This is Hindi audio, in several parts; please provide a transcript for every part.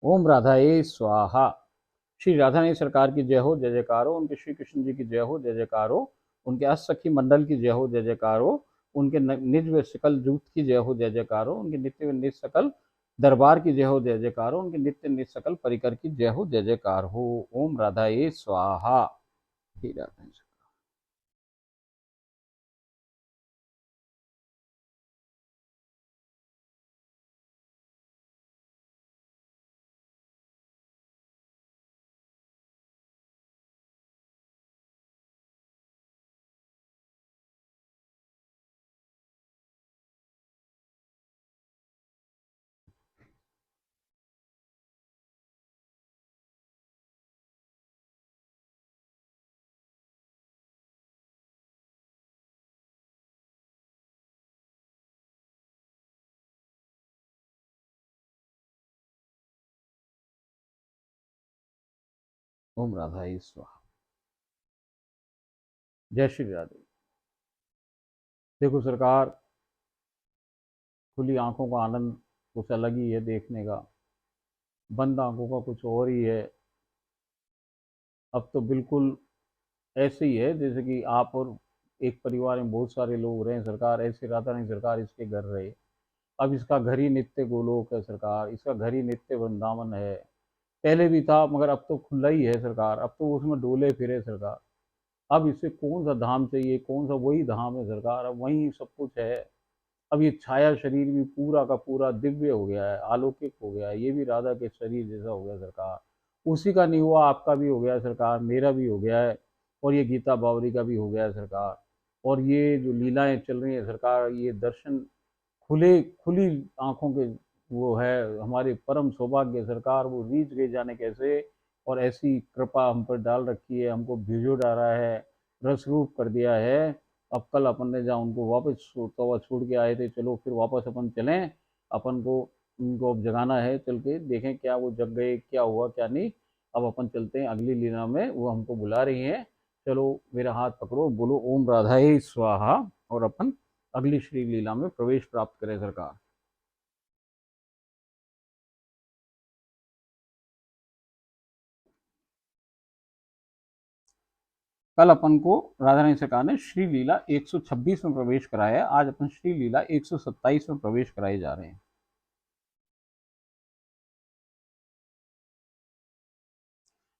ओम राधाए स्वाहा। श्री राधा रानी सरकार की जय हो, जय जयकार हो। उनके श्री कृष्ण जी की जय हो, जय जयकार हो। उनके अष्टसखी मंडल की जय हो, जय जयकार हो। उनके निज व सकल जूत की जय हो, जय जयकार हो। उनके नित्य व निज सकल दरबार की जय हो, जय जयकार हो। उनके नित्य निज सकल परिकर की जय हो, जय जयकार हो। ओम राधाए स्वाहा। श्री राधा रानी। ओम राधाए स्वाहा। जय श्री राधे। देखो सरकार, खुली आंखों का आनंद कुछ अलग ही है देखने का, बंद आंखों का कुछ और ही है। अब तो बिल्कुल ऐसे ही है जैसे कि आप और एक परिवार में बहुत सारे लोग रहे सरकार, ऐसे राधा रानी सरकार इसके घर रहे। अब इसका घर ही नित्य गोलोक है सरकार, इसका घर ही नित्य वृंदावन है। पहले भी था मगर अब तो खुला ही है सरकार, अब तो उसमें डोले फिरे सरकार। अब इससे कौन सा धाम चाहिए, कौन सा, वही धाम है सरकार, अब वही सब कुछ है। अब ये छाया शरीर भी पूरा का पूरा दिव्य हो गया है, अलौकिक हो गया है, ये भी राधा के शरीर जैसा हो गया सरकार। उसी का नहीं हुआ आपका भी हो गया है सरकार, मेरा भी हो गया है, और ये गीता बावरी का भी हो गया है सरकार। और ये जो लीलाएं चल रही हैं सरकार, ये दर्शन खुले खुली आंखों के वो है हमारे परम सौभाग्य सरकार, वो रीझ गए जाने कैसे। और ऐसी कृपा हम पर डाल रखी है, हमको भिजो डाला है, रस रूप कर दिया है। अब कल अपन ने जहाँ उनको वापस तवा छोड़ के आए थे, चलो फिर वापस अपन चलें। अपन को उनको अब जगाना है, चल के देखें क्या वो जग गए, क्या हुआ क्या नहीं। अब अपन चलते हैं अगली लीला में, वो हमको बुला रही हैं। चलो मेरा हाथ पकड़ो, बोलो ओम राधाए स्वाहा, और अपन अगली श्री लीला में प्रवेश प्राप्त करें सरकार। कल अपन को राधा रानी सरकार ने श्री लीला 126 में प्रवेश कराया है, आज अपन श्री लीला 127 में प्रवेश कराए जा रहे हैं।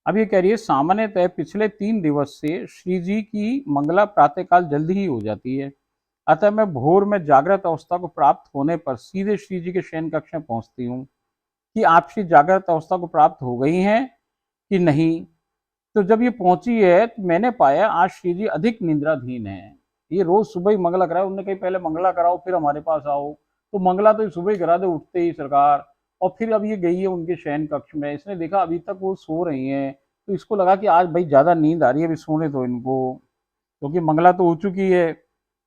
अब ये कह रही है, सामान्यतः पिछले 3 दिवस से श्री जी की मंगला प्रातःकाल जल्दी ही हो जाती है। अतः मैं भोर में जागृत अवस्था को प्राप्त होने पर सीधे श्री जी के शयन कक्ष में पहुंचती हूँ कि आप श्री जागृत अवस्था को प्राप्त हो गई हैं कि नहीं। तो जब ये पहुंची है तो मैंने पाया आज श्री जी अधिक निद्राधीन है। ये रोज सुबह ही मंगला कराओ, उन्होंने कही पहले मंगला कराओ फिर हमारे पास आओ। तो मंगला तो सुबह ही करा दे उठते ही सरकार। और फिर अब ये गई है उनके शयन कक्ष में, इसने देखा अभी तक वो सो रही हैं, तो इसको लगा कि आज भाई ज्यादा नींद आ रही है, अभी सोने दो इनको, क्योंकि मंगला तो हो चुकी है।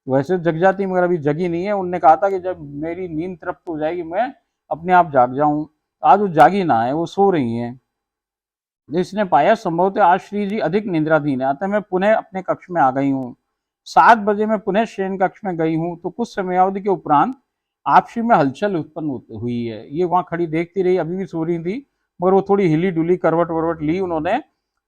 वैसे जग जाती मगर अभी जगी नहीं है। उनने कहा था कि जब मेरी नींद तृप्त हो जाएगी मैं अपने आप जाग जाऊं। आज वो जागी ना है, वो सो रही हैं। जिसने पाया संभवतः आज श्री जी अधिक निद्राधीन है, अतः मैं पुनः अपने कक्ष में आ गई हूँ। 7 बजे मैं पुनः शयन कक्ष में गई हूँ, तो कुछ समयावधि के उपरांत आपसी में हलचल उत्पन्न हुई है। ये वहां खड़ी देखती रही, अभी भी सो रही थी, मगर वो थोड़ी हिली डुली करवट वरवट ली उन्होंने।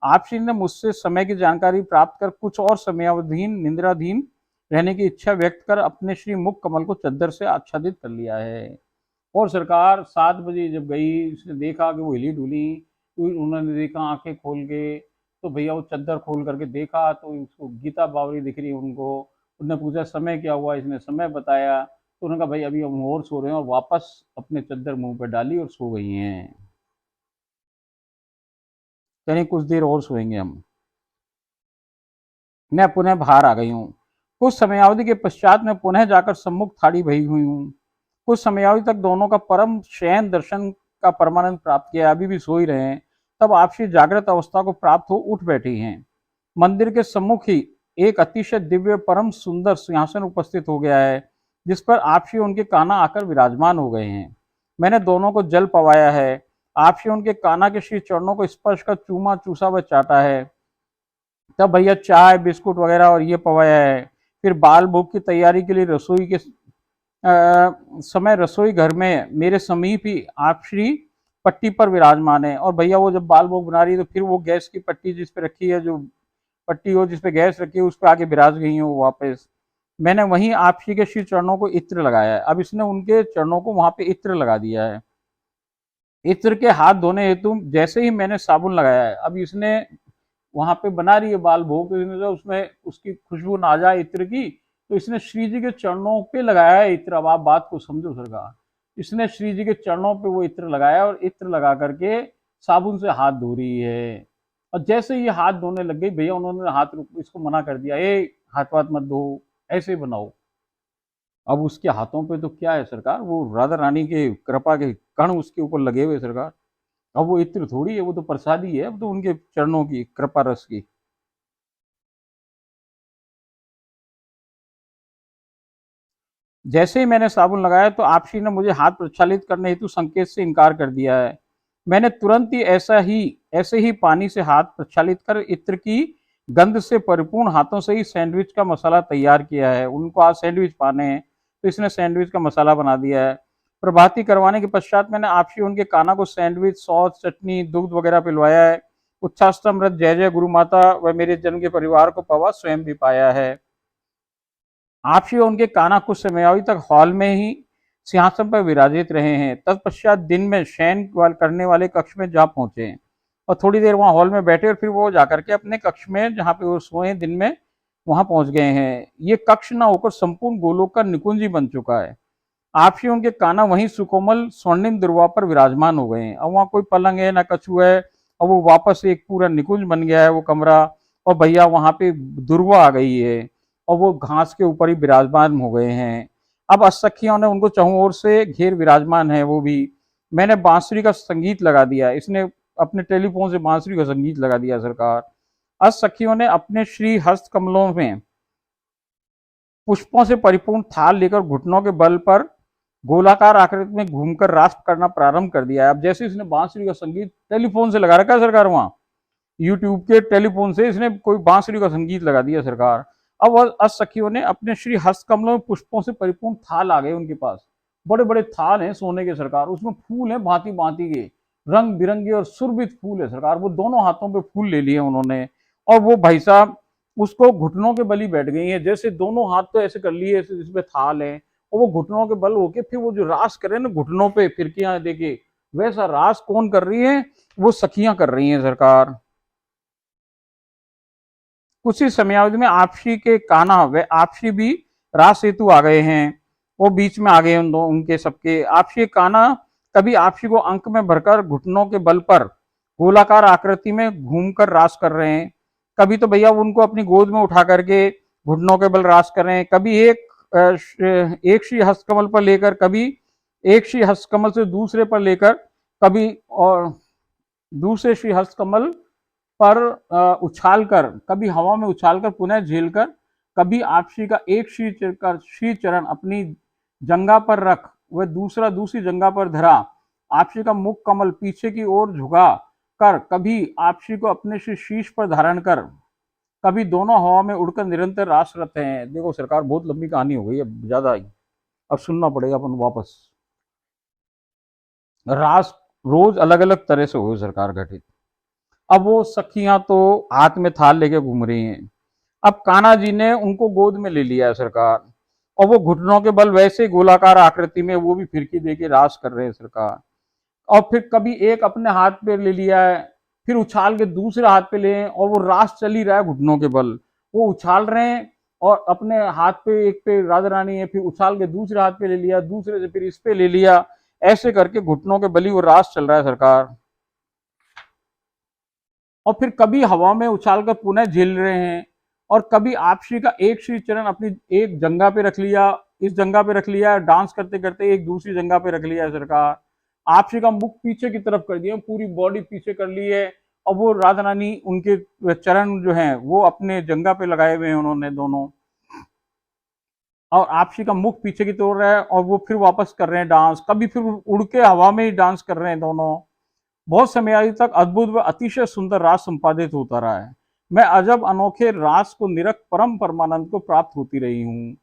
आपसी ने मुझसे समय की जानकारी प्राप्त कर कुछ और समयावधीन निद्राधीन रहने की इच्छा व्यक्त कर अपने श्री मुख कमल को चद्दर से आच्छादित कर लिया है। और सरकार 7 बजे जब गई, उसने देखा कि वो हिली डुली, तो उन्होंने देखा आंखें खोल के, तो भैया वो चद्दर खोल करके देखा तो उसको गीता बावरी दिख रही उनको। उन्होंने पूछा समय क्या हुआ, इसने समय बताया, तो उन्होंने कहा भाई अभी हम और सो रहे हैं, और वापस अपने चद्दर मुंह पर डाली और सो गई हैं। कहीं कुछ देर और सोएंगे हम। मैं पुनः बाहर आ गई हूँ। कुछ समयावधि के पश्चात मैं पुनः जाकर सम्मुख थाड़ी भई हुई हूँ। कुछ समयावधि तक दोनों का परम शयन दर्शन का परमानंद प्राप्त किया, अभी भी सो ही रहे हैं। तब आपसी जागृत अवस्था को प्राप्त हो उठ बैठी हैं। मंदिर के सम्मुख ही एक अतिशय दिव्य परम सुंदर सिंहासन उपस्थित हो गया है, जिस पर आपसी उनके कान्हा आकर विराजमान हो गए हैं। मैंने दोनों को जल पवाया है। आपसी उनके कान्हा के श्री चरणों को स्पर्श कर चूमा चूसा व चाटा है। तब भैया चाय बिस्कुट वगैरह और ये पवाया है। फिर बाल भोग की तैयारी के लिए रसोई के समय रसोई घर में मेरे समीप ही आप श्री पट्टी पर विराजमान है। और भैया वो जब बाल भोग बना रही है तो फिर वो गैस की पट्टी जिस पे रखी है, जो पट्टी हो जिस पे गैस रखी है, उस पे आके विराज गई है वो वापस। मैंने वहीं आप श्री के श्री चरणों को इत्र लगाया है। अब इसने उनके चरणों को वहां पे इत्र लगा दिया है। इत्र के हाथ धोने हेतु जैसे ही मैंने साबुन लगाया है, अब इसने वहां पे बना रही है बाल भोग, तो इसने जो उसमें उसकी खुशबू ना जाए इत्र की, तो इसने श्री जी के चरणों पे लगाया है इत्र। अब आप बात को समझो सरकार, इसने श्री जी के चरणों पे वो इत्र लगाया और इत्र लगा करके साबुन से हाथ धो रही है। और जैसे ही हाथ धोने लग गई, भैया उन्होंने हाथ इसको मना कर दिया, ए हाथ वाथ मत धो, ऐसे बनाओ। अब उसके हाथों पे तो क्या है सरकार, वो राधा रानी के कृपा के कण उसके ऊपर लगे हुए सरकार। अब वो इत्र थोड़ी है, वो तो प्रसादी है, अब तो उनके चरणों की कृपा रस की। जैसे ही मैंने साबुन लगाया तो आपसी ने मुझे हाथ प्रक्षालित करने हेतु संकेत से इनकार कर दिया है। मैंने तुरंत ही ऐसे ही पानी से हाथ प्रक्षालित कर इत्र की गंध से परिपूर्ण हाथों से ही सैंडविच का मसाला तैयार किया है। उनको आज सैंडविच पाने हैं, तो इसने सैंडविच का मसाला बना दिया है। प्रभाती करवाने के पश्चात मैंने आपसी उनके काना को सैंडविच, सॉस, चटनी, दुग्ध वगैरह पिलवाया है। उच्छाष्टमृत जय जय गुरु माता व मेरे जन्म के परिवार को पवा स्वयं भी पाया है। आप ही उनके काना कुछ समयावधि तक हॉल में ही सिंहासन पर विराजित रहे हैं। तत्पश्चात दिन में शयन करने वाले कक्ष में जा पहुंचे और थोड़ी देर वहां हॉल में बैठे और फिर वो जाकर के अपने कक्ष में जहाँ पे वो सोए दिन में वहां पहुंच गए हैं। ये कक्ष न होकर संपूर्ण गोलोक का निकुंज ही बन चुका है। आप ही उनके काना वहीं सुकोमल स्वर्णिम दुर्वा पर विराजमान हो गए हैं। अब वहाँ कोई पलंग है ना कछु है, और वो वापस एक पूरा निकुंज बन गया है वो कमरा। और भैया वहां पे दुर्वा आ गई है और वो घास के ऊपर ही विराजमान हो गए हैं। अब असखियों ने उनको चहुं ओर से घेर विराजमान है वो भी। मैंने बांसुरी का संगीत लगा दिया, इसने अपने टेलीफोन से बांसुरी का संगीत लगा दिया सरकार। असखियों ने अपने श्री हस्त कमलों में पुष्पों से परिपूर्ण थाल लेकर घुटनों के बल पर गोलाकार आकृति में घूमकर राष्ट्र करना प्रारंभ कर दिया है। अब जैसे इसने बांसुरी का संगीत टेलीफोन से लगा रखा है सरकार, वहां यूट्यूब के टेलीफोन से इसने कोई बांसुरी का संगीत लगा दिया सरकार। अब वह असखियों ने अपने श्री हस्त कमलों में पुष्पों से परिपूर्ण थाल आ गए उनके पास। बड़े बड़े थाल हैं सोने के सरकार, उसमें फूल हैं भांति भांति के, रंग बिरंगे और सुरभित फूल है सरकार। वो दोनों हाथों पे फूल ले लिए उन्होंने, और वो भाई साहब उसको घुटनों के बल ही बैठ गई है। जैसे दोनों हाथ तो ऐसे कर लिए इसमें थाल है, और वो घुटनों के बल होके फिर वो जो रास करे ना घुटनों पे फिरकियां देके, वैसा रास कौन कर रही है, वो सखियां कर रही हैं सरकार। कुछ ही समयावधि में आपसी के कान्हा व आपसी भी रास हेतु आ गए हैं। वो बीच में आ गए उन दो उनके सबके। आपसी कान्हा कभी आपसी को अंक में भरकर घुटनों के बल पर गोलाकार आकृति में घूमकर रास कर रहे हैं। कभी तो भैया उनको अपनी गोद में उठा करके घुटनों के बल रास कर रहे हैं। कभी एक श्री हस्तकमल पर लेकर, कभी एक श्री हस्तकमल से दूसरे पर लेकर, कभी और दूसरे श्री हस्तकमल पर उछालकर, कभी हवा में उछालकर पुनः झेलकर, कभी आपसी का एक श्री चरण अपनी जंगा पर रख वह दूसरा दूसरी जंगा पर धरा, आपसी का मुख कमल पीछे की ओर झुका कर, कभी आपसी को अपने श्री शीश पर धारण कर, कभी दोनों हवा में उड़कर निरंतर रासरत हैं। देखो सरकार बहुत लंबी कहानी हो गई, अब ज्यादा ही अब सुनना पड़ेगा अपन वापस। रास रोज अलग अलग तरह से हुए सरकार घटित। अब वो सखियां तो हाथ में थाल लेके घूम रही हैं। अब कान्हा जी ने उनको गोद में ले लिया है सरकार, और वो घुटनों के बल वैसे गोलाकार आकृति में वो भी फिरकी देके रास कर रहे हैं सरकार। और फिर कभी एक अपने हाथ पे ले लिया है, फिर उछाल के दूसरे हाथ पे ले, और वो रास चल ही रहा है घुटनों के बल। वो उछाल रहे हैं और अपने हाथ पे एक पे राधा रानी है, फिर उछाल के दूसरे हाथ पे ले लिया, दूसरे से फिर इस पे ले लिया, ऐसे करके घुटनों के बली वो रास चल रहा है सरकार। और फिर कभी हवा में उछालकर पुनः झेल रहे हैं, और कभी आपसी का एक श्री चरण अपनी एक जंगा पे रख लिया, इस जंगा पे रख लिया, डांस करते करते एक दूसरी जंगा पे रख लिया है सरकार। आपसी का मुख पीछे की तरफ कर दिया, पूरी बॉडी पीछे कर ली है, और वो राधा रानी उनके चरण जो हैं वो अपने जंगा पे लगाए हुए हैं उन्होंने दोनों, और आपसी का मुख पीछे की तोड़ रहा है, और वो फिर वापस कर रहे हैं डांस, कभी फिर उड़ के हवा में ही डांस कर रहे हैं दोनों। बहुत समय आदि तक अद्भुत व अतिशय सुंदर रास संपादित होता रहा है। मैं अजब अनोखे रास को निरख परम परमानंद को प्राप्त होती रही हूँ।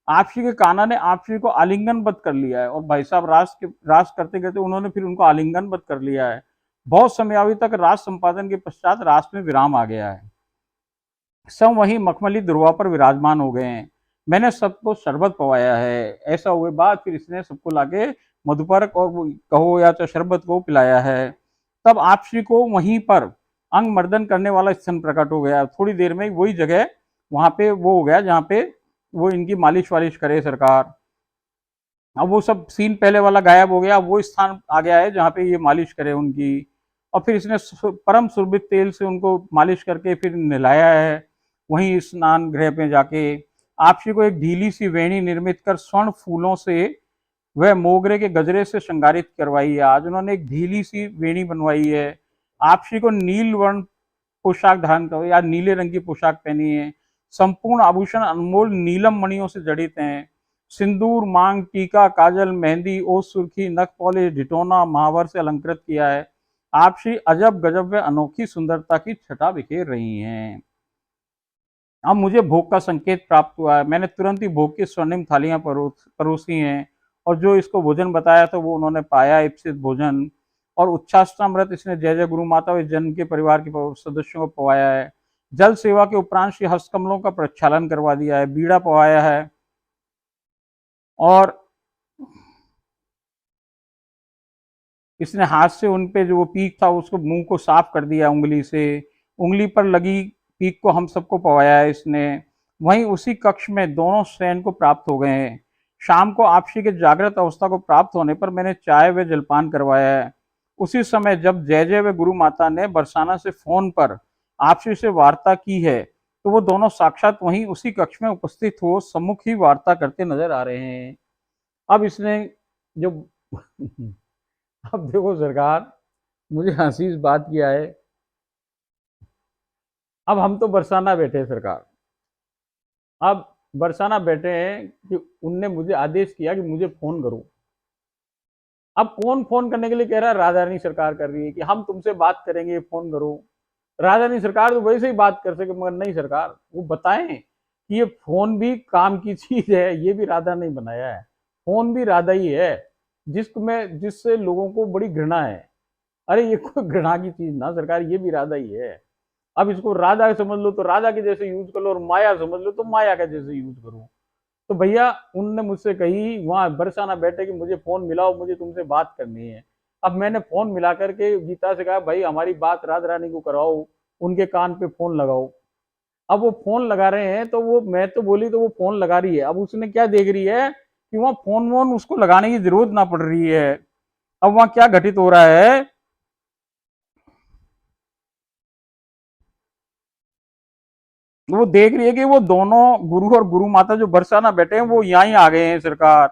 आप श्री के कान्हा ने आप श्री को आलिंगनबद्ध कर लिया है और भाई साहब रास करते करते उन्होंने फिर उनको आलिंगनबद्ध कर लिया है। बहुत समयावधि तक रास संपादन के पश्चात रास में विराम आ गया है। सब वहीं मखमली ध्रुवा पर विराजमान हो गए हैं। मैंने सबको शरबत पवाया है। ऐसा हुए बाद फिर इसने सबको लाके मधुपर्क और कहो या तो शरबत को पिलाया है। तब आप श्री को वहीं पर अंग मर्दन करने वाला स्तन प्रकट हो गया। थोड़ी देर में वही जगह वहां पे वो हो गया जहाँ पे वो इनकी मालिश वालिश करे सरकार। अब वो सब सीन पहले वाला गायब हो गया। अब वो स्थान आ गया है जहाँ पे ये मालिश करे उनकी। और फिर इसने परम सुरभित तेल से उनको मालिश करके फिर नहलाया है। वहीं स्नान गृह पे जाके आप श्री को एक ढीली सी वेणी निर्मित कर स्वर्ण फूलों से वह मोगरे के गजरे से श्रृंगारित करवाई है। आज उन्होंने एक ढीली सी वेणी बनवाई है। आप श्री को नील वर्ण पोशाक धारण कर या नीले रंग की पोशाक पहनी है। संपूर्ण आभूषण अनमोल नीलम मणियों से जड़ित हैं। सिंदूर, मांग, टीका, काजल, मेहंदी, ओस, सुर्खी, नख पॉलिश, ढिटोना, महावर से अलंकृत किया है। आप श्री अजब गजब व अनोखी सुंदरता की छटा बिखेर रही हैं। अब मुझे भोग का संकेत प्राप्त हुआ है। मैंने तुरंत ही भोग की स्वर्णिम थालियां परोसी हैं और जो इसको भोजन बताया तो वो उन्होंने पाया इप्सित भोजन। और उच्छासनामृत इसने जय जय गुरु माता और जन के परिवार के सदस्यों को पवाया है। जल सेवा के उपरांत श्री हस्तकमलों का प्रक्षालन करवा दिया है। बीड़ा पवाया है और इसने हाथ से उन पे जो वो पीक था उसको मुंह को साफ कर दिया उंगली से। उंगली पर लगी पीक को हम सबको पवाया है इसने। वहीं उसी कक्ष में दोनों शयन को प्राप्त हो गए हैं। शाम को आपसी के जागृत अवस्था को प्राप्त होने पर मैंने चाय व जलपान करवाया है। उसी समय जब जय जय व गुरु माता ने बरसाना से फोन पर आपसी से वार्ता की है तो वो दोनों साक्षात वहीं उसी कक्ष में उपस्थित हो सम्मुख ही वार्ता करते नजर आ रहे हैं। अब इसने जो अब देखो सरकार, मुझे हंसी इस बात की आए। अब हम तो बरसाना बैठे हैं सरकार। अब बरसाना बैठे हैं कि उनने मुझे आदेश किया कि मुझे फोन करो। अब कौन फोन करने के लिए कह रहा है? राधा रानी सरकार कर रही है कि हम तुमसे बात करेंगे, फोन करो। राधा रानी सरकार तो वैसे ही बात कर सके मगर नहीं सरकार, वो बताएं कि ये फोन भी काम की चीज है। ये भी राधा ने बनाया है। फोन भी राधा ही है जिससे लोगों को बड़ी घृणा है। अरे ये कोई घृणा की चीज ना सरकार, ये भी राधा ही है। अब इसको राधा समझ लो तो राधा के जैसे यूज कर लो और माया समझ लो तो माया के जैसे यूज करो। तो भैया उनने मुझसे कही वहां बरसाना बैठे कि मुझे फोन मिलाओ, मुझे तुमसे बात करनी है। अब मैंने फोन मिला करके गीता से कहा भाई हमारी बात राधा रानी को कराओ, उनके कान पे फोन लगाओ। अब वो फोन लगा रहे हैं तो वो मैं तो बोली तो वो फोन लगा रही है। अब उसने क्या देख रही है कि वहां फोन वोन उसको लगाने की जरूरत ना पड़ रही है। अब वहां क्या घटित हो रहा है, वो देख रही है कि वो दोनों गुरु और गुरु माता जो बरसाना बैठे हैं वो यहाँ ही आ गए हैं सरकार।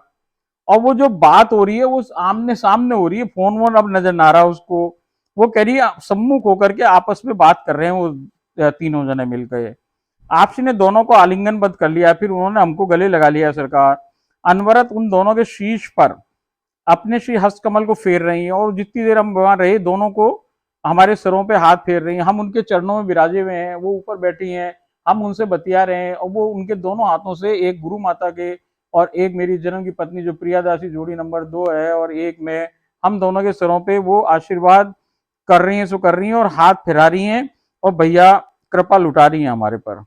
और वो जो बात हो रही है वो आमने सामने हो रही है। फोन वोन अब नजर ना रहा उसको। वो कह रही है सम्मुख होकर के आपस में बात कर रहे हैं वो तीनों जने मिलकर। आपसी ने दोनों को आलिंगनबद्ध कर लिया। फिर उन्होंने हमको गले लगा लिया सरकार। अनवरत उन दोनों के शीश पर अपने श्री हस्तकमल को फेर रही हैं और जितनी देर हम वहां रहे दोनों को हमारे सरों पे हाथ फेर रही हैं। हम उनके चरणों में विराजे हुए हैं, वो ऊपर बैठी हैं, हम उनसे बतिया रहे हैं और वो उनके दोनों हाथों से एक गुरु माता के और एक मेरी जन्म की पत्नी जो प्रियादासी जोड़ी नंबर 2 है और एक में, हम दोनों के सरों पे वो आशीर्वाद कर रही हैं, सो कर रही हैं और हाथ फिरा रही हैं और भैया कृपा लुटा रही हैं हमारे पर।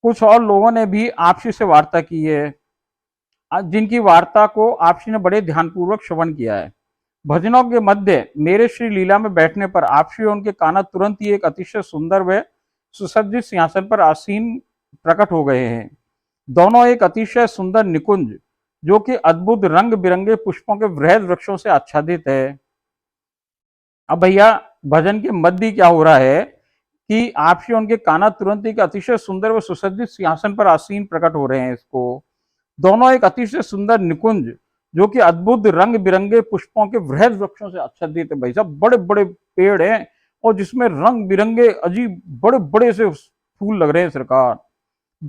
कुछ और लोगों ने भी आपसी से वार्ता की है जिनकी वार्ता को आपसी ने बड़े ध्यानपूर्वक श्रवण किया है। भजनों के मध्य मेरे श्री लीला में बैठने पर आपसी और उनके कान्हा तुरंत ही एक अतिशय सुंदर व सुसज्जित सिंहासन पर आसीन प्रकट हो गए हैं। दोनों एक अतिशय सुंदर निकुंज जो कि अद्भुत रंग बिरंगे पुष्पों के वृहद वृक्षों से आच्छादित है। अब भैया भजन के मध्य क्या हो रहा है कि आपसी उनके कान्हा तुरंत एक अतिशय सुंदर व सुसज्जित सिंहासन पर आसीन प्रकट हो रहे हैं। इसको दोनों एक अतिशय सुंदर निकुंज जो कि अद्भुत रंग बिरंगे पुष्पों के वृहद वृक्षों से आच्छादित है। भाई साहब बड़े बड़े पेड़ हैं और जिसमें रंग बिरंगे अजीब बड़े बड़े से फूल लग रहे हैं सरकार,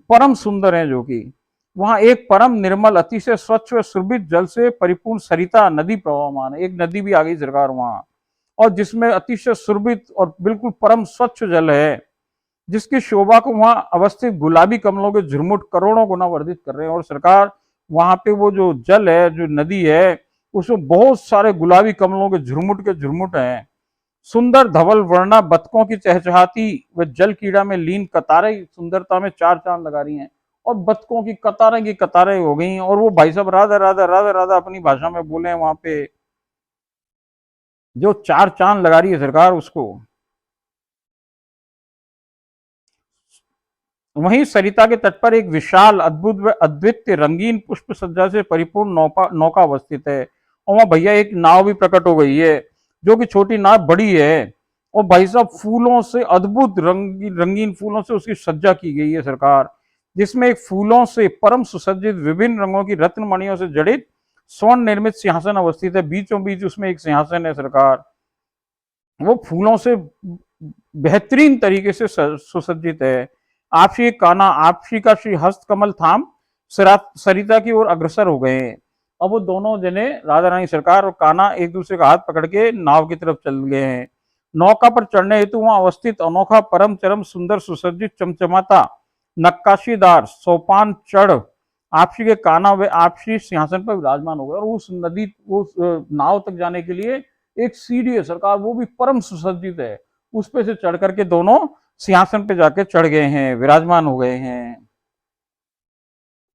परम सुंदर है। जो कि वहां एक परम निर्मल अतिशय स्वच्छ व सुरभित जल से परिपूर्ण सरिता नदी प्रवाहमान है। एक नदी भी आ गई सरकार वहां और जिसमें अतिशय सुरभित और बिल्कुल परम स्वच्छ जल है। जिसकी शोभा को वहां अवस्थित गुलाबी कमलों के झुरमुट करोड़ों गुना वर्धित कर रहे हैं। और सरकार वहां पे वो जो जल है, जो नदी है, उसमें बहुत सारे गुलाबी कमलों के झुरमुट हैं। सुंदर धवल वर्णा बतकों की चहचहाती व जल कीड़ा में लीन कतारें सुंदरता में चार चांद लगा रही हैं। और बतकों की कतारें हो गई। और वो भाई साहब राधा राधा राधा राधा अपनी भाषा में बोले हैं वहां पे, जो चार चांद लगा रही है सरकार उसको। वहीं सरिता के तट पर एक विशाल अद्भुत व अद्वितीय रंगीन पुष्प सज्जा से परिपूर्ण नौका नौका अवस्थित है। और वहां भैया एक नाव भी प्रकट हो गई है, जो कि छोटी नाव बड़ी है। और भाई साहब फूलों से अद्भुत रंगीन रंगीन फूलों से उसकी सज्जा की गई है सरकार, जिसमें एक फूलों से परम सुसज्जित विभिन्न रंगों की रत्न मणियों से जड़ित स्वर्ण निर्मित सिंहासन अवस्थित है। बीचों बीच उसमें एक सिंहासन है सरकार, वो फूलों से बेहतरीन तरीके से सुसज्जित है। आपसी काना आपसी का श्री हस्त कमल थाम सरिता की ओर अग्रसर हो गए हैं। अब वो दोनों जने राधा रानी सरकार और काना एक दूसरे का हाथ पकड़ के नाव की तरफ चल गए हैं। नौका पर चढ़ने हेतु वहां अवस्थित अनोखा परम चरम सुंदर सुसज्जित चमचमाता नक्काशीदार सोपान चढ़ आपसी के काना व आपसी सिंहासन पर विराजमान हो गए। और उस नदी उस नाव तक जाने के लिए एक सीढ़ी है सरकार, वो भी परम सुसज्जित है। उस पे से चढ़ करके दोनों सिंहासन पे जाके चढ़ गए हैं, विराजमान हो गए हैं।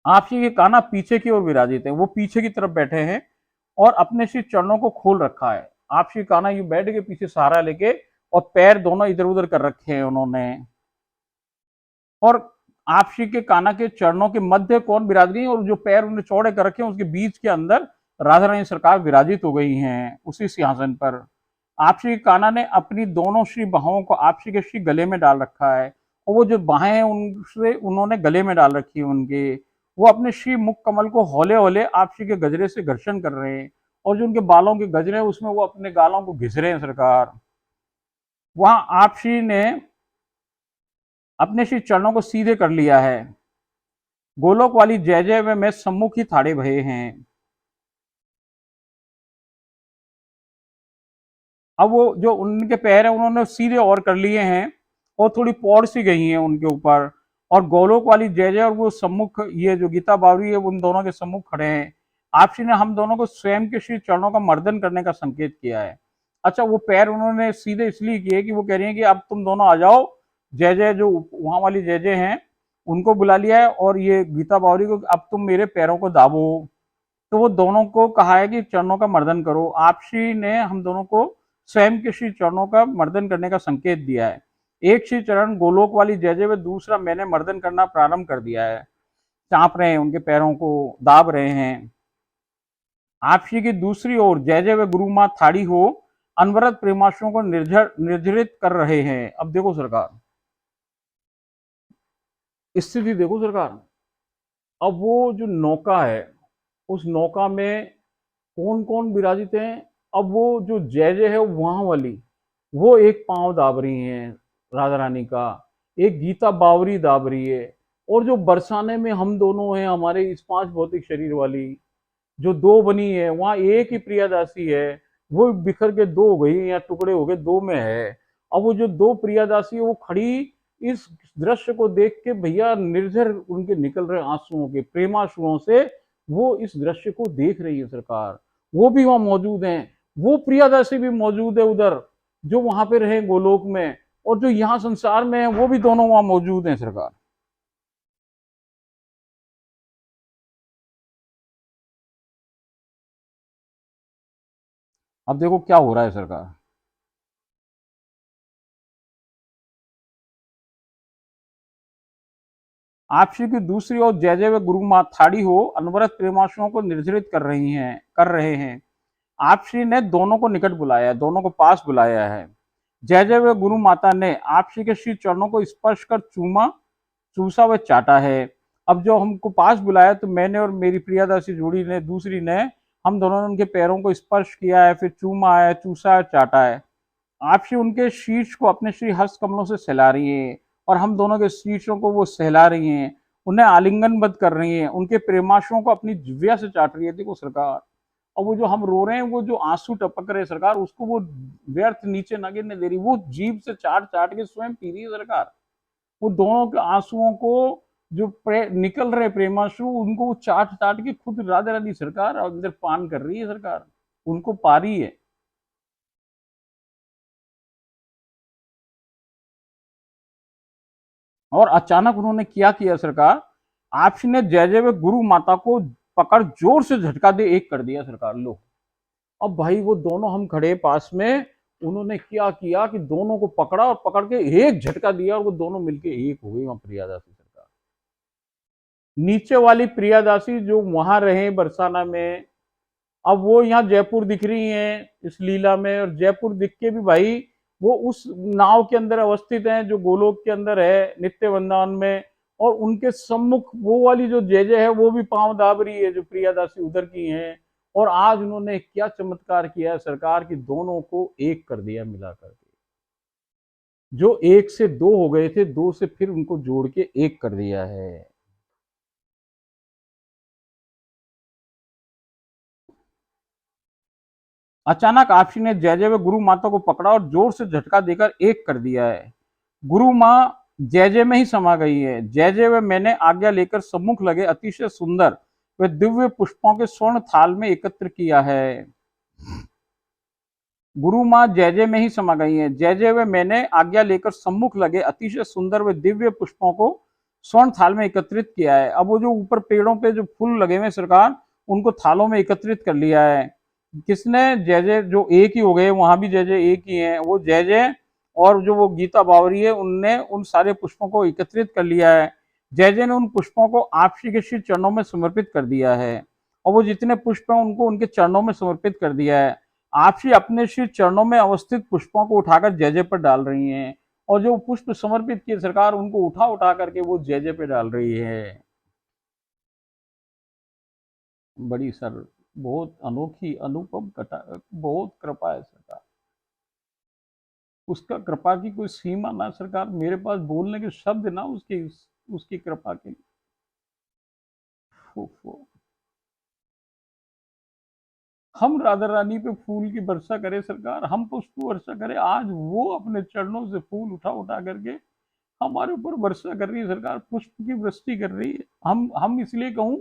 आपसी के काना पीछे की ओर विराजित है, वो पीछे की तरफ बैठे हैं और अपने श्री चरणों को खोल रखा है। आपसी काना यूं बैठ के पीछे सहारा लेके और पैर दोनों इधर उधर कर रखे हैं उन्होंने। और आपसी के काना के चरणों के मध्य कौन विराज गई, और जो पैर उन्हें चौड़े कर रखे हैं उसके बीच के अंदर राधा रानी सरकार विराजित हो गई हैं उसी सिंहासन पर। आपसी काना ने अपनी दोनों श्री बाहों को आपसी के श्री गले में डाल रखा है, और वो जो बाहें हैं उनसे उन्होंने गले में डाल रखी है उनके। वो अपने श्री मुख कमल को हौले हौले आपसी के गजरे से घर्षण कर रहे हैं, और जो उनके बालों के गजरे हैं उसमें वो अपने गालों को घिस रहे हैं सरकार। वहां आपसी ने अपने श्री चरणों को सीधे कर लिया है। गोलोक वाली जय जय में मैं सम्मुख ही थाड़े भये हैं। अब वो जो उनके पैर हैं उन्होंने सीधे और कर लिए हैं, और थोड़ी पौड़ सी गई हैं उनके ऊपर। और गोलोक वाली जय जय और वो सम्मुख, ये जो गीता बावरी है उन दोनों के सम्मुख खड़े हैं। आपसी ने हम दोनों को स्वयं के श्री चरणों का मर्दन करने का संकेत किया है। अच्छा, वो पैर उन्होंने सीधे इसलिए किए कि वो कह रही है कि अब तुम दोनों आ जाओ। जय जय जो वहां वाली जय जय हैं उनको बुला लिया है, और ये गीता बावरी को अब तुम मेरे पैरों को दाबो। तो वो दोनों को कहा है कि चरणों का मर्दन करो। आपसी ने हम दोनों को स्वयं के श्री चरणों का मर्दन करने का संकेत दिया है। एक श्री चरण गोलोक वाली जय जय व दूसरा मैंने मर्दन करना प्रारंभ कर दिया है। चाप रहे हैं उनके पैरों को, दाब रहे हैं। आपसी की दूसरी ओर जय जय व गुरु माँ थाड़ी हो अनवरत प्रेमाशुओं को निर्जरित कर रहे हैं। अब देखो सरकार, स्थिति देखो सरकार। अब वो जो नौका है, उस नौका में कौन कौन विराजित हैं। अब वो जो जय जय है वहां वाली, वो एक पांव दाब रही है राधा रानी का, एक गीता बावरी दाब रही है। और जो बरसाने में हम दोनों हैं, हमारे इस पांच भौतिक शरीर वाली जो दो बनी है, वहां एक ही प्रियादासी है, वो बिखर के दो हो गई या टुकड़े हो गए, दो में है। अब वो जो दो प्रियादासी है वो खड़ी इस दृश्य को देख के भैया निर्झर उनके निकल रहे आंसुओं के प्रेमाश्रुओं से वो इस दृश्य को देख रही है सरकार। वो भी वहां मौजूद हैं, वो प्रियादासी भी मौजूद है उधर जो वहां पे रहे गोलोक में, और जो यहाँ संसार में है वो भी दोनों वहां मौजूद हैं सरकार। अब देखो क्या हो रहा है सरकार। आपसी की दूसरी ओर जय जय व गुरु माँ थाड़ी हो अनवरत प्रेमाशुओं को निर्जरित कर रहे हैं। आपसी ने दोनों को निकट बुलाया है, दोनों को पास बुलाया है। जय जय व गुरु माता ने आपसी के श्री चरणों को स्पर्श कर चूसा व चाटा है। अब जो हमको पास बुलाया तो मैंने और मेरी प्रियदासी जोड़ी ने दूसरी ने, हम दोनों ने उनके पैरों को स्पर्श किया है, फिर चूमा है, चूसा है, चाटा है। आपसी उनके शीर्ष को अपने श्री हस्त कमलों से सहला रही हैं, और हम दोनों के शीर्षों को वो सहला रही हैं, उन्हें आलिंगनबद्ध कर रही हैं, उनके प्रेमाशुओं को अपनी जिह्वा से चाट रही है। देखो सरकार, और वो जो हम रो रहे हैं, वो जो आंसू टपक रहे हैं सरकार, उसको वो व्यर्थ नीचे न गिरने दे रही, वो जीभ से चाट चाट के स्वयं पी रही है सरकार। वो दोनों के आंसुओं को जो निकल रहे प्रेमाश्रु, उनको वो चाट चाट के खुद राधा रानी सरकार अंदर पान कर रही है सरकार, उनको पा रही है। और अचानक उन्होंने क्या किया सरकार, आपसी ने जय जय वे गुरु माता को पकड़ जोर से झटका दे एक कर दिया सरकार। लो, अब भाई वो दोनों हम खड़े पास में, उन्होंने क्या किया कि दोनों को पकड़ा और पकड़ के एक झटका दिया और वो दोनों मिलके एक हो गई वहां प्रियादासी सरकार। नीचे वाली प्रियादासी जो वहां रहे बरसाना में, अब वो यहाँ जयपुर दिख रही हैं इस लीला में, और जयपुर दिख के भी भाई वो उस नाव के अंदर अवस्थित हैं जो गोलोक के अंदर है नित्य वृंदावन में, और उनके सम्मुख वो वाली जो जय जय है वो भी पांव दाब रही है जो प्रियादासी उधर की हैं। और आज उन्होंने क्या चमत्कार किया है सरकार की, दोनों को एक कर दिया मिला करके, जो एक से दो हो गए थे, दो से फिर उनको जोड़ के एक कर दिया है। अचानक आपसी ने जय जय व गुरु माता को पकड़ा और जोर से झटका देकर एक कर दिया है। गुरु माँ जय जय में ही समा गई है। जय जय व मैंने आज्ञा लेकर सम्मुख लगे अतिशय सुंदर व दिव्य पुष्पों के स्वर्ण थाल में एकत्र किया है। गुरु माँ जय जय में ही समा गई है। जय जय व मैंने आज्ञा लेकर सम्मुख लगे अतिशय सुंदर व दिव्य पुष्पों को स्वर्ण थाल में एकत्रित किया है। अब वो जो ऊपर पेड़ों पे जो फूल लगे हुए सरकार, उनको थालों में एकत्रित कर लिया है। किसने? जय जय, जो एक ही हो गए, वहां भी जय जय एक ही है, वो जय जय और जो वो गीता बावरी है, उनने उन सारे पुष्पों को एकत्रित कर लिया है। जय जय ने उन पुष्पों को आप श्री के श्री चरणों में समर्पित कर दिया है, और वो जितने पुष्प हैं उनको उनके चरणों में समर्पित कर दिया है। आप श्री अपने श्री चरणों में अवस्थित पुष्पों को उठाकर जय जय पर डाल रही हैं, और जो पुष्प समर्पित किए सरकार, उनको उठा उठा करके वो जय जय पे डाल रही है। बड़ी सर, बहुत अनोखी अनुपम कथा, बहुत कृपा है सरकार, उसका कृपा की कोई सीमा ना सरकार, मेरे पास बोलने के शब्द ना उसकी उसकी कृपा के लिए। फू, फू। हम राधा रानी पे फूल की वर्षा करें सरकार, हम पुष्प वर्षा करें, आज वो अपने चरणों से फूल उठा उठा करके हमारे ऊपर वर्षा कर रही है सरकार, पुष्प की वृष्टि कर रही है। हम इसलिए कहूं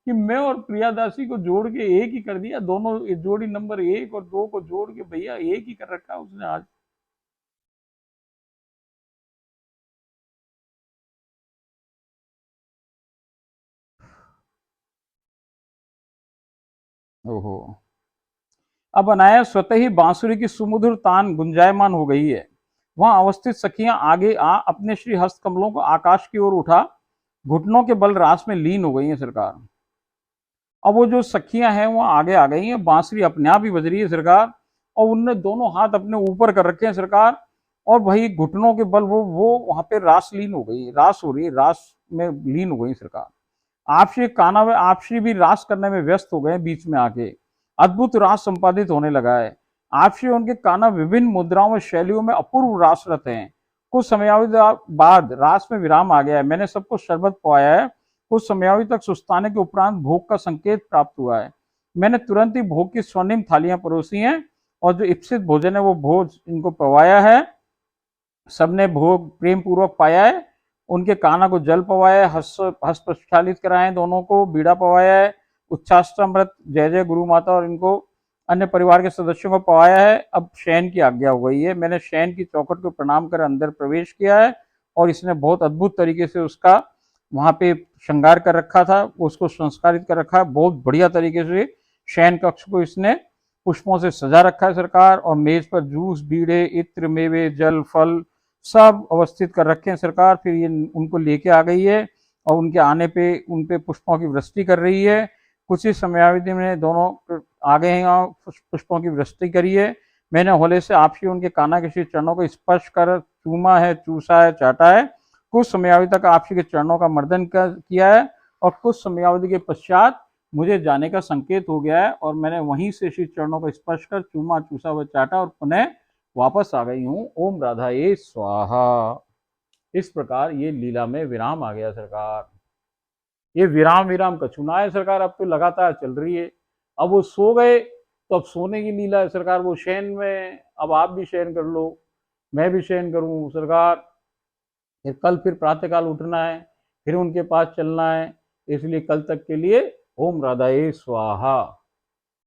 कि मैं और प्रियादासी को जोड़ के एक ही कर दिया, दोनों जोड़ी नंबर एक और दो को जोड़ के भैया एक ही कर रखा उसने आज। ओहो। अब अनाया स्वतः ही बांसुरी की सुमधुर तान गुंजायमान हो गई है। वहां अवस्थित सखियां आगे आ अपने श्री हस्त कमलों को आकाश की ओर उठा घुटनों के बल रास में लीन हो गई है सरकार। अब वो जो सखियां हैं वो आगे आ गई हैं, बांसुरी अपने आप ही बज रही है सरकार, और उनने दोनों हाथ अपने ऊपर कर रखे हैं सरकार, और वही घुटनों के बल वो वहां पे रास लीन हो गई, रास हो रही है, रास में लीन हो गई सरकार। आपसी काना व आपसी भी रास करने में व्यस्त हो गए बीच में आके, अद्भुत रास संपादित होने लगा है। आपसी उनके काना विभिन्न मुद्राओं व शैलियों में अपूर्व रासरत हैं। कुछ समयावधि बाद रास में विराम आ गया है, मैंने सबको शरबत पवाया है। कुछ समयावधि तक सुस्ताने के उपरांत भोग का संकेत प्राप्त हुआ है। मैंने तुरंत ही भोग की स्वर्णिम थालियां परोसी हैं, और जो इप्सित भोजन है वो भोज इनको पवाया है। सबने भोग प्रेम पूर्वक पाया है। उनके काना को जल पवाया है, हस्त प्रक्षालित कराए दोनों को, बीड़ा पवाया है, उच्छाष्टामृत जय जय गुरु माता और इनको अन्य परिवार के सदस्यों को पवाया है। अब शयन की आज्ञा हो गई है। मैंने शयन की चौखट को प्रणाम कर अंदर प्रवेश किया है, और इसने बहुत अद्भुत तरीके से उसका वहां पे श्रृंगार कर रखा था, उसको संस्कारित कर रखा है बहुत बढ़िया तरीके से। शयन कक्ष को इसने पुष्पों से सजा रखा है सरकार, और मेज पर जूस, बीड़े, इत्र, मेवे, जल, फल सब अवस्थित कर रखे हैं सरकार। फिर ये उनको लेके आ गई है, और उनके आने पे उन पे पुष्पों की वृष्टि कर रही है। कुछ ही समयावधि में दोनों आ गए हैं, पुष्पों की वृष्टि करी है। मैंने होले से आपसी उनके काना के श्री चरणों को स्पर्श कर चूमा है, चूसा है, चाटा है। कुछ समयावधि तक आपसी के चरणों का मर्दन किया है, और कुछ समयावधि के पश्चात मुझे जाने का संकेत हो गया है, और मैंने वहीं से श्री चरणों को स्पर्श कर चूमा, चूसा व चाटा, और पुनः वापस आ गई हूँ। ओम राधा ये स्वाहा। इस प्रकार ये लीला में विराम आ गया सरकार। ये विराम विराम कछुना है सरकार, अब तो लगातार चल रही है। अब वो सो गए तो अब सोने की लीला है सरकार, वो शयन में, अब आप भी शयन कर लो, मैं भी शयन करूं सरकार। फिर कल फिर प्रातःकाल उठना है, फिर उनके पास चलना है, इसलिए कल तक के लिए ओम राधाए स्वाहा।